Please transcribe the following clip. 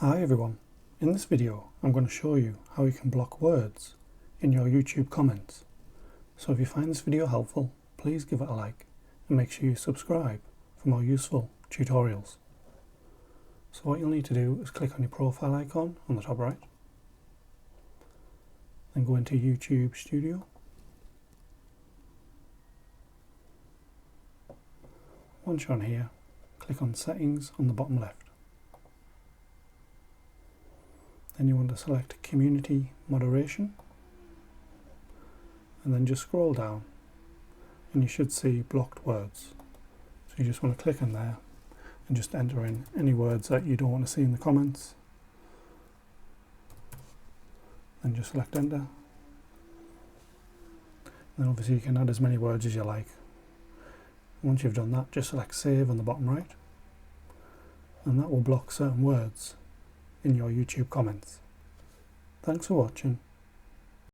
Hi everyone, in this video I'm going to show you how you can block words in your YouTube comments. So if you find this video helpful, please give it a like and make sure you subscribe for more useful tutorials. So what you'll need to do is click on your profile icon on the top right, then go into YouTube Studio. Once you're on here, click on Settings on the bottom left. Then you want to select Community Moderation, and then just scroll down and you should see blocked words. So you just want to click in there and just enter in any words that you don't want to see in the comments. Then just select Enter. Then obviously you can add as many words as you like. Once you've done that, just select Save on the bottom right, and that will block certain words in your YouTube comments. Thanks for watching.